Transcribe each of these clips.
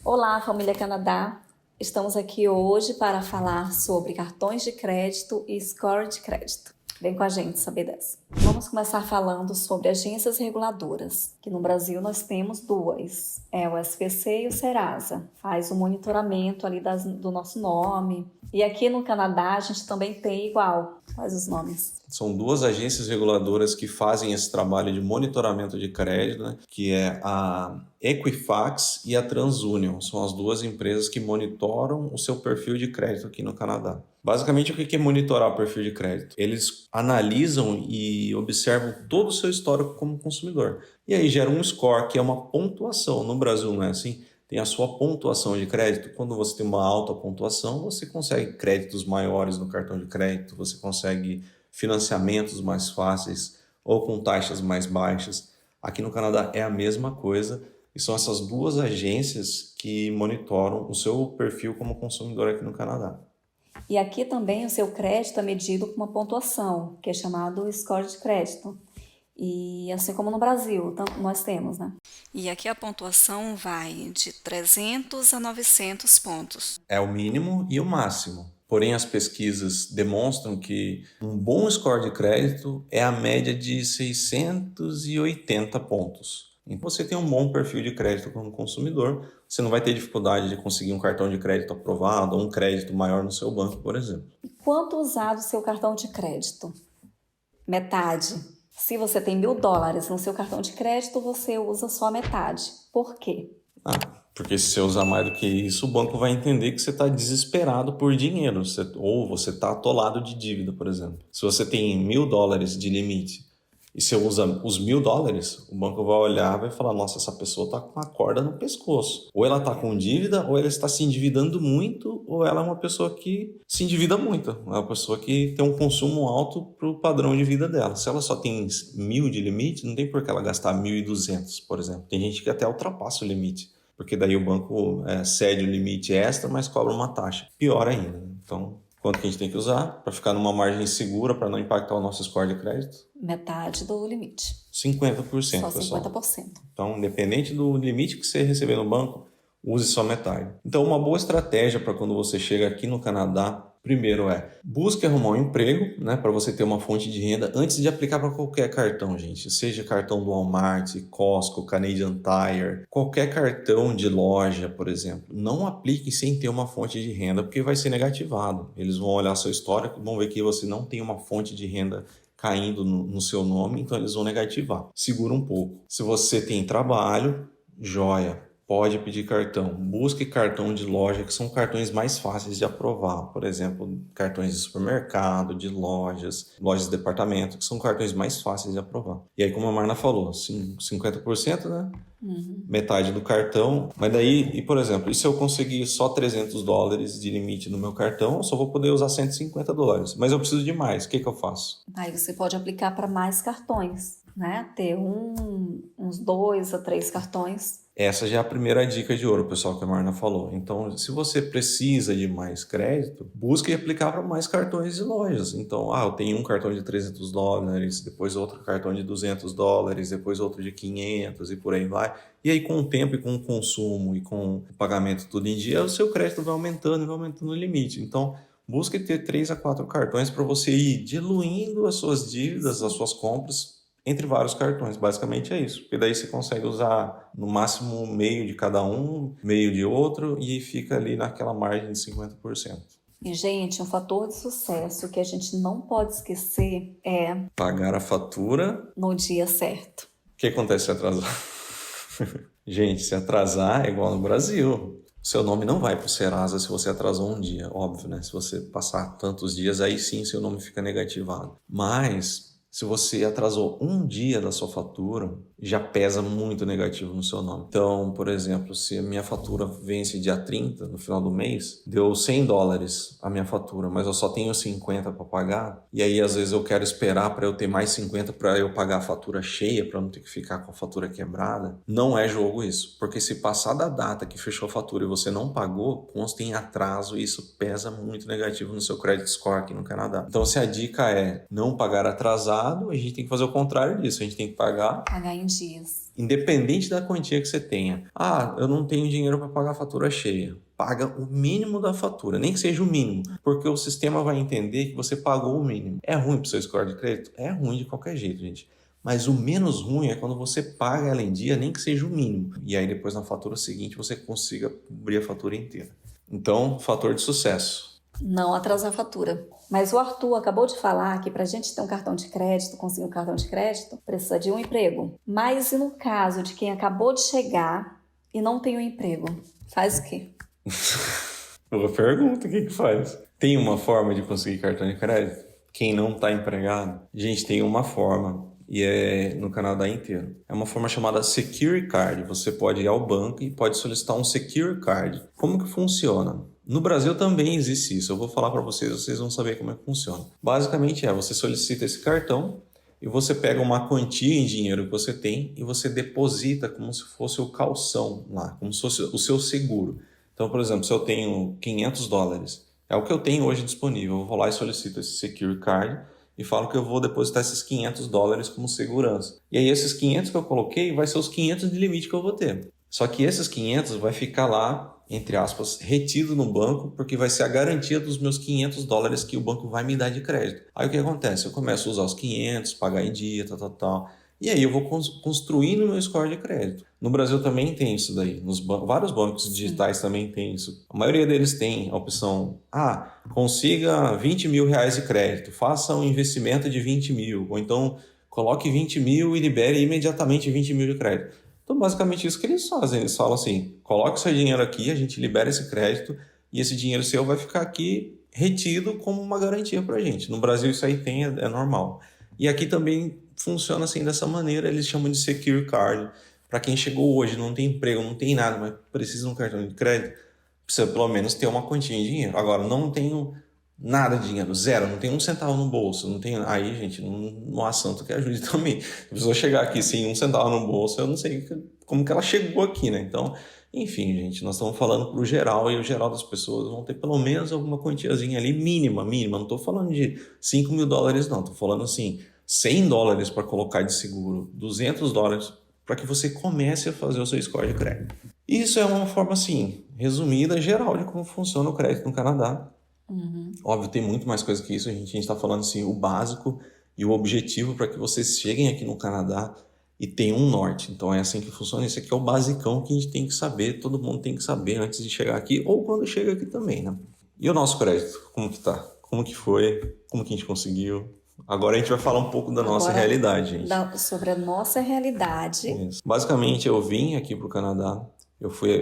Olá, família Canadá! Estamos aqui hoje para falar sobre cartões de crédito e score de crédito. Vem com a gente saber dessa. Vamos começar falando sobre agências reguladoras, que no Brasil nós temos duas. É o SPC e o Serasa. Faz o monitoramento ali do nosso nome. E aqui no Canadá a gente também tem igual. Quais os nomes? São duas agências reguladoras que fazem esse trabalho de monitoramento de crédito, né? Que é a Equifax e a TransUnion. São as duas empresas que monitoram o seu perfil de crédito aqui no Canadá. Basicamente, o que é monitorar o perfil de crédito? Eles analisam e observam todo o seu histórico como consumidor. E aí gera um score, que é uma pontuação. No Brasil não é assim? Tem a sua pontuação de crédito. Quando você tem uma alta pontuação, você consegue créditos maiores no cartão de crédito, você consegue financiamentos mais fáceis ou com taxas mais baixas. Aqui no Canadá é a mesma coisa e são essas duas agências que monitoram o seu perfil como consumidor aqui no Canadá. E aqui também o seu crédito é medido com uma pontuação, que é chamado score de crédito. E assim como no Brasil, nós temos, né? E aqui a pontuação vai de 300 a 900 pontos. É o mínimo e o máximo. Porém, as pesquisas demonstram que um bom score de crédito é a média de 680 pontos. Então, você tem um bom perfil de crédito como consumidor, você não vai ter dificuldade de conseguir um cartão de crédito aprovado ou um crédito maior no seu banco, por exemplo. E quanto usado o seu cartão de crédito? Metade. Se você tem $1.000 no seu cartão de crédito, você usa só metade. Por quê? Porque se você usar mais do que isso, o banco vai entender que você está desesperado por dinheiro, ou você está atolado de dívida, por exemplo. Se você tem $1.000 de limite e você usa os $1.000, o banco vai olhar e vai falar, nossa, essa pessoa está com a corda no pescoço. Ou ela está com dívida, ou ela está se endividando muito, ou ela é uma pessoa que se endivida muito. É uma pessoa que tem um consumo alto para o padrão de vida dela. Se ela só tem 1.000 de limite, não tem por que ela gastar 1.200, por exemplo. Tem gente que até ultrapassa o limite, porque daí o banco cede o limite extra, mas cobra uma taxa. Pior ainda. Então, quanto que a gente tem que usar para ficar numa margem segura, para não impactar o nosso score de crédito? Metade do limite. 50%, só pessoal. 50%. Então, independente do limite que você receber no banco, use só metade. Então, uma boa estratégia para quando você chega aqui no Canadá, primeiro busque arrumar um emprego, né, para você ter uma fonte de renda antes de aplicar para qualquer cartão, gente. Seja cartão do Walmart, Costco, Canadian Tire, qualquer cartão de loja, por exemplo. Não aplique sem ter uma fonte de renda, porque vai ser negativado. Eles vão olhar seu histórico, vão ver que você não tem uma fonte de renda caindo no seu nome, então eles vão negativar. Segura um pouco. Se você tem trabalho, joia. Pode pedir cartão. Busque cartão de loja, que são cartões mais fáceis de aprovar. Por exemplo, cartões de supermercado, de lojas de departamento, que são cartões mais fáceis de aprovar. E aí, como a Marna falou, 50%, né? Metade do cartão. Mas daí, por exemplo, e se eu conseguir só $300 de limite no meu cartão, eu só vou poder usar $150. Mas eu preciso de mais. O que eu faço? Aí você pode aplicar para mais cartões, né? Ter uns 2 a 3 cartões. Essa já é a primeira dica de ouro, pessoal, que a Marna falou. Então, se você precisa de mais crédito, busque aplicar para mais cartões de lojas. Então, eu tenho um cartão de $300, depois outro cartão de $200, depois outro de 500 e por aí vai. E aí, com o tempo e com o consumo e com o pagamento tudo em dia, o seu crédito vai aumentando e vai aumentando o limite. Então, busque ter 3 a 4 cartões para você ir diluindo as suas dívidas, as suas compras, entre vários cartões. Basicamente é isso. Porque daí você consegue usar no máximo meio de cada um, meio de outro, e fica ali naquela margem de 50%. E, gente, um fator de sucesso que a gente não pode esquecer é pagar a fatura no dia certo. O que acontece se atrasar? Gente, se atrasar é igual no Brasil. Seu nome não vai para o Serasa se você atrasou um dia, óbvio, né? Se você passar tantos dias, aí sim seu nome fica negativado. Mas se você atrasou um dia da sua fatura, já pesa muito negativo no seu nome. Então, por exemplo, se a minha fatura vence dia 30, no final do mês, deu $100 a minha fatura, mas eu só tenho 50 para pagar, e aí às vezes eu quero esperar para eu ter mais 50 para eu pagar a fatura cheia, para não ter que ficar com a fatura quebrada, não é jogo isso. Porque se passar da data que fechou a fatura e você não pagou, consta em atraso, e isso pesa muito negativo no seu credit score aqui no Canadá. Então, se a dica é não pagar atrasado, a gente tem que fazer o contrário disso. A gente tem que pagar em dias. Independente da quantia que você tenha. Ah, eu não tenho dinheiro para pagar a fatura cheia. Paga o mínimo da fatura, nem que seja o mínimo, porque o sistema vai entender que você pagou o mínimo. É ruim para o seu score de crédito? É ruim de qualquer jeito, gente. Mas o menos ruim é quando você paga ela em dia, nem que seja o mínimo. E aí depois na fatura seguinte você consiga cobrir a fatura inteira. Então, fator de sucesso. Não atrasar a fatura. Mas o Arthur acabou de falar que para a gente ter um cartão de crédito, conseguir um cartão de crédito, precisa de um emprego. Mas e no caso de quem acabou de chegar e não tem um emprego? Faz o quê? Boa pergunta, o que faz? Tem uma forma de conseguir cartão de crédito? Quem não está empregado? Gente, tem uma forma e é no Canadá inteiro. É uma forma chamada Secure Card. Você pode ir ao banco e pode solicitar um Secure Card. Como que funciona? No Brasil também existe isso. Eu vou falar para vocês vão saber como é que funciona. Basicamente você solicita esse cartão e você pega uma quantia em dinheiro que você tem e você deposita como se fosse o calção lá, como se fosse o seu seguro. Então, por exemplo, se eu tenho $500, é o que eu tenho hoje disponível, eu vou lá e solicito esse Secure Card e falo que eu vou depositar esses $500 como segurança. E aí esses 500 que eu coloquei vai ser os 500 de limite que eu vou ter. Só que esses 500 vai ficar lá, entre aspas, retido no banco, porque vai ser a garantia dos meus $500 que o banco vai me dar de crédito. Aí o que acontece? Eu começo a usar os 500, pagar em dia, tal. E aí eu vou construindo o meu score de crédito. No Brasil também tem isso daí. Vários bancos digitais também tem isso. A maioria deles tem a opção, consiga R$20 mil de crédito, faça um investimento de 20 mil, ou então coloque 20 mil e libere imediatamente 20 mil de crédito. Então, basicamente isso que eles fazem. Eles falam assim, coloque seu dinheiro aqui, a gente libera esse crédito e esse dinheiro seu vai ficar aqui retido como uma garantia pra gente. No Brasil isso aí é normal. E aqui também funciona assim dessa maneira, eles chamam de Secure Card. Para quem chegou hoje, não tem emprego, não tem nada, mas precisa de um cartão de crédito, precisa pelo menos ter uma quantia em dinheiro. Agora, não tenho nada de dinheiro, zero, não tenho um centavo no bolso, não tenho... Aí, gente, não há santo que ajude também. Se a pessoa chegar aqui sem um centavo no bolso, eu não sei como que ela chegou aqui, né? Então, enfim, gente, nós estamos falando pro geral e o geral das pessoas vão ter pelo menos alguma quantiazinha ali mínima. Não estou falando de $5 mil, não. Estou falando assim, $100 para colocar de seguro, $200 para que você comece a fazer o seu score de crédito. Isso é uma forma, assim, resumida, geral de como funciona o crédito no Canadá. Óbvio, tem muito mais coisa que isso. A gente está falando assim, o básico e o objetivo para que vocês cheguem aqui no Canadá e tenham um norte. Então é assim que funciona. Esse aqui é o basicão que a gente tem que saber, todo mundo tem que saber antes de chegar aqui ou quando chega aqui também, né? E o nosso crédito, como que tá? Como que foi? Como que a gente conseguiu? Agora a gente vai falar um pouco da nossa realidade, gente. Sobre a nossa realidade. Isso. Basicamente, eu vim aqui para o Canadá,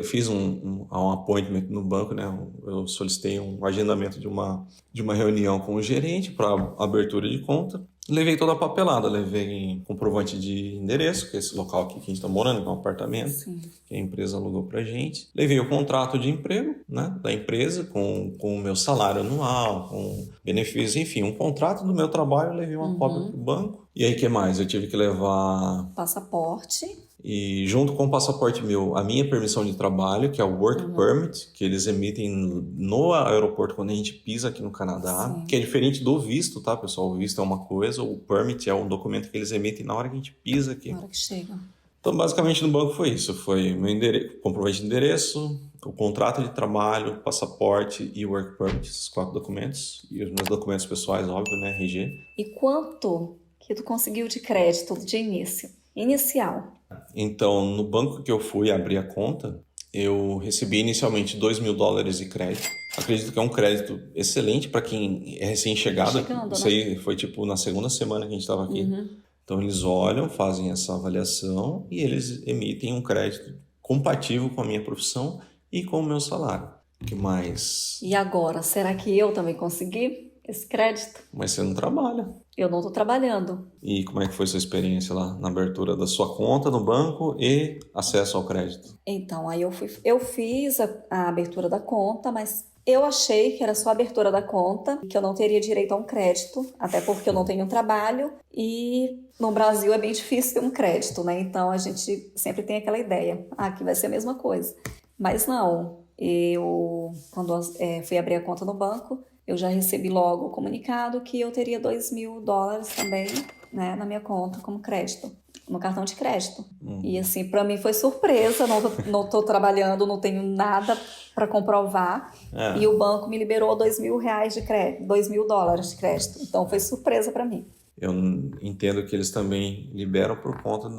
fiz um appointment no banco, né? Eu solicitei um agendamento de uma reunião com o gerente para abertura de conta. Levei toda a papelada, levei comprovante de endereço, que é esse local aqui que a gente está morando, que é um apartamento. Sim. Que a empresa alugou pra gente. Levei o contrato de emprego, né, da empresa com o meu salário anual, com benefícios, enfim, um contrato do meu trabalho, eu levei uma cópia pro banco. E aí, o que mais? Eu tive que levar... Passaporte. E junto com o passaporte meu, a minha permissão de trabalho, que é o Work Permit, que eles emitem no aeroporto quando a gente pisa aqui no Canadá, Sim. que é diferente do visto, tá, pessoal? O visto é uma coisa, o Permit é um documento que eles emitem na hora que a gente pisa aqui. Na hora que chega. Então, basicamente, no banco foi isso. Foi meu comprovante de endereço, o contrato de trabalho, passaporte e o Work Permit, esses 4 documentos. E os meus documentos pessoais, óbvio, né? RG. E quanto que tu conseguiu de crédito de início? Inicial. Então, no banco que eu fui abrir a conta, eu recebi inicialmente $2 mil de crédito. Acredito que é um crédito excelente para quem é recém-chegado. Isso aí foi tipo na segunda semana que a gente estava aqui. Então, eles olham, fazem essa avaliação e eles emitem um crédito compatível com a minha profissão e com o meu salário. O que mais? E agora, será que eu também consegui esse crédito? Mas você não trabalha. Eu não estou trabalhando. E como é que foi sua experiência lá na abertura da sua conta no banco e acesso ao crédito? Então, aí eu fiz a abertura da conta, mas eu achei que era só a abertura da conta, que eu não teria direito a um crédito, até porque eu não tenho trabalho e no Brasil é bem difícil ter um crédito, né? Então a gente sempre tem aquela ideia, que vai ser a mesma coisa. Mas não, quando fui abrir a conta no banco, eu já recebi logo o comunicado que eu teria $2 mil também, né, na minha conta como crédito. no cartão de crédito. E assim, para mim foi surpresa, não tô trabalhando, não tenho nada para comprovar. E o banco me liberou R$2.000 de crédito, $2.000 de crédito. Então foi surpresa para mim. Eu entendo que eles também liberam por conta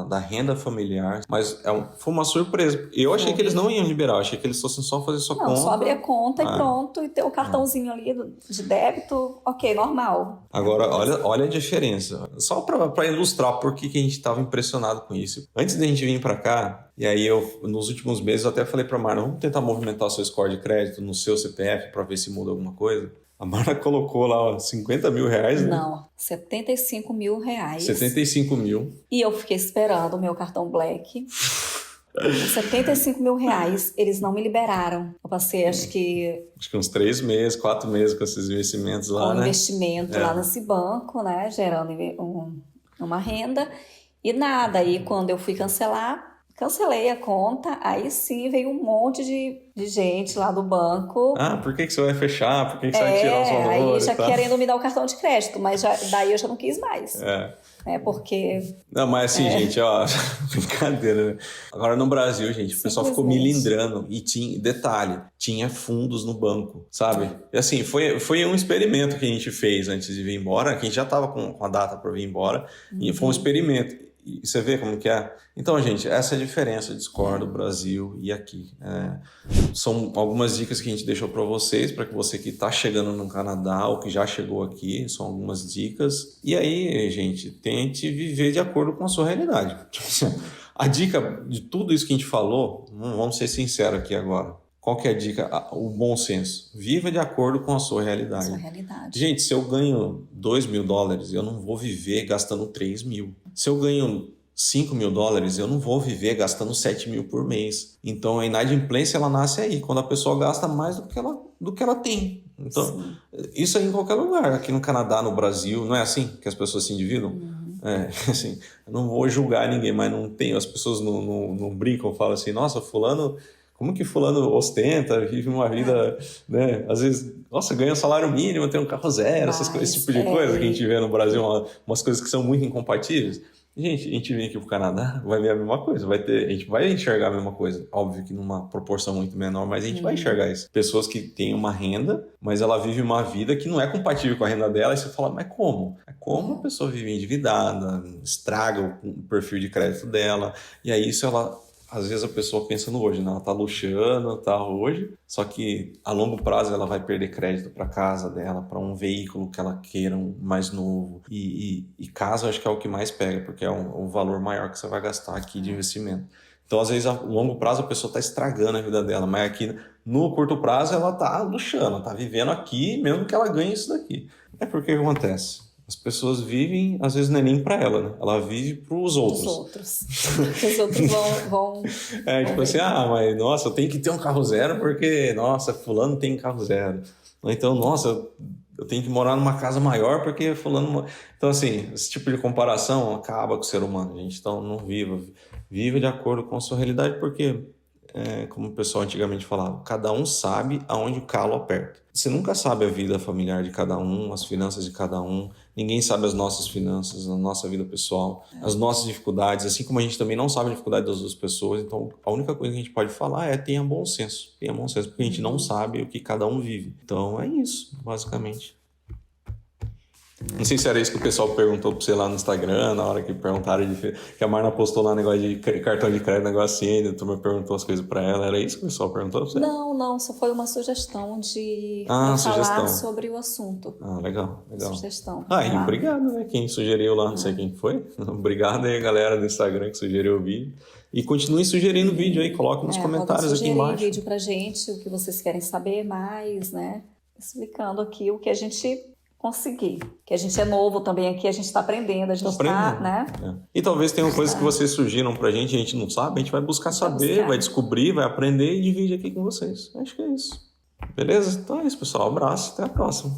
da renda familiar, mas foi uma surpresa. Eu achei que eles não iam liberar, eu achei que eles fossem só fazer sua conta. Não, só abrir a conta e pronto, e ter o cartãozinho ali de débito, ok, normal. Agora, olha a diferença. Só para ilustrar por que a gente estava impressionado com isso. Antes da gente vir para cá, e aí nos últimos meses, eu até falei para a Marna, vamos tentar movimentar o seu score de crédito no seu CPF para ver se muda alguma coisa. A Marna colocou lá R$50 mil, né? Não, R$75 mil. 75 mil. E eu fiquei esperando o meu cartão Black. R$75 mil, eles não me liberaram. Eu passei, acho que uns 3 meses, 4 meses com esses investimentos lá, né? Investimento lá nesse banco, né? Gerando uma renda. E nada, aí quando eu fui cancelei a conta, aí sim veio um monte de gente lá do banco. Por que você vai fechar? Por que você vai tirar o seu valor? Aí já querendo me dar o cartão de crédito, mas daí eu já não quis mais. Porque... Não, mas assim, gente, ó, brincadeira, né? Agora no Brasil, gente, o pessoal ficou milindrando e detalhe, tinha fundos no banco, sabe? E assim, foi um experimento que a gente fez antes de vir embora, que a gente já tava com a data para vir embora, e foi um experimento. E você vê como que é? Então, gente, essa é a diferença de score do Brasil e aqui. São algumas dicas que a gente deixou para vocês, para que você que está chegando no Canadá ou que já chegou aqui, são algumas dicas. E aí, gente, tente viver de acordo com a sua realidade. A dica de tudo isso que a gente falou, vamos ser sinceros aqui agora. Qual que é a dica? O bom senso. Viva de acordo com a sua realidade. Gente, se eu ganho $2.000, eu não vou viver gastando 3 mil. Se eu ganho $5.000, eu não vou viver gastando 7 mil por mês. Então, a inadimplência, ela nasce aí, quando a pessoa gasta mais do que ela tem. Então, isso aí em qualquer lugar. Aqui no Canadá, no Brasil, não é assim que as pessoas se endividam? Assim, eu não vou julgar ninguém, mas não tem. As pessoas não brincam, falam assim, nossa, fulano... Como que fulano ostenta, vive uma vida, né? Às vezes, nossa, ganha um salário mínimo, tem um carro zero, esse tipo de coisa que a gente vê no Brasil, umas coisas que são muito incompatíveis. Gente, a gente vem aqui pro Canadá, vai ver a mesma coisa, a gente vai enxergar a mesma coisa. Óbvio que numa proporção muito menor, mas a gente vai enxergar isso. Pessoas que têm uma renda, mas ela vive uma vida que não é compatível com a renda dela, e você fala, mas como? Como a pessoa vive endividada, estraga o perfil de crédito dela, e aí isso às vezes a pessoa pensa no hoje, né? Ela tá luxando, tá hoje, só que a longo prazo ela vai perder crédito para casa dela, para um veículo que ela queira mais novo. E casa eu acho que é o que mais pega, porque é o valor maior que você vai gastar aqui de investimento. Então, às vezes, a longo prazo a pessoa tá estragando a vida dela, mas aqui no curto prazo ela tá luxando, tá vivendo aqui, mesmo que ela ganhe isso daqui. É porque o que acontece? As pessoas vivem, às vezes não é nem para ela, né? Ela vive para os outros. Os outros vão tipo assim, mas nossa, eu tenho que ter um carro zero porque, nossa, fulano tem carro zero. Então, nossa, eu tenho que morar numa casa maior porque fulano... Então, assim, esse tipo de comparação acaba com o ser humano, gente. Então, não viva. Viva de acordo com a sua realidade, porque... como o pessoal antigamente falava, cada um sabe aonde o calo aperta. Você nunca sabe a vida familiar de cada um, as finanças de cada um, ninguém sabe as nossas finanças, a nossa vida pessoal, as nossas dificuldades, assim como a gente também não sabe a dificuldade das outras pessoas. Então a única coisa que a gente pode falar é tenha bom senso, porque a gente não sabe o que cada um vive. Então é isso, basicamente. Não sei se era isso que o pessoal perguntou pra você lá no Instagram, na hora que perguntaram, que a Marna postou lá um negócio de cartão de crédito, negócio assim, a turma perguntou as coisas pra ela. Era isso que o pessoal perguntou pra você? Não, só foi uma sugestão de falar sobre o assunto. Legal. Sugestão. E obrigado, né? Quem sugeriu lá, não sei quem foi. Obrigado aí, galera do Instagram que sugeriu o vídeo. E continue sugerindo o vídeo aí, coloque nos comentários aqui embaixo. Sugerir vídeo pra gente, o que vocês querem saber mais, né? Explicando aqui o que a gente... conseguir, que a gente é novo também aqui, a gente está aprendendo, a gente está, né? E talvez tenham coisas que vocês sugiram pra gente, a gente não sabe, a gente vai buscar saber, vai descobrir, vai aprender e divide aqui com vocês. Acho que é isso. Beleza? Então é isso, pessoal. Um abraço, até a próxima.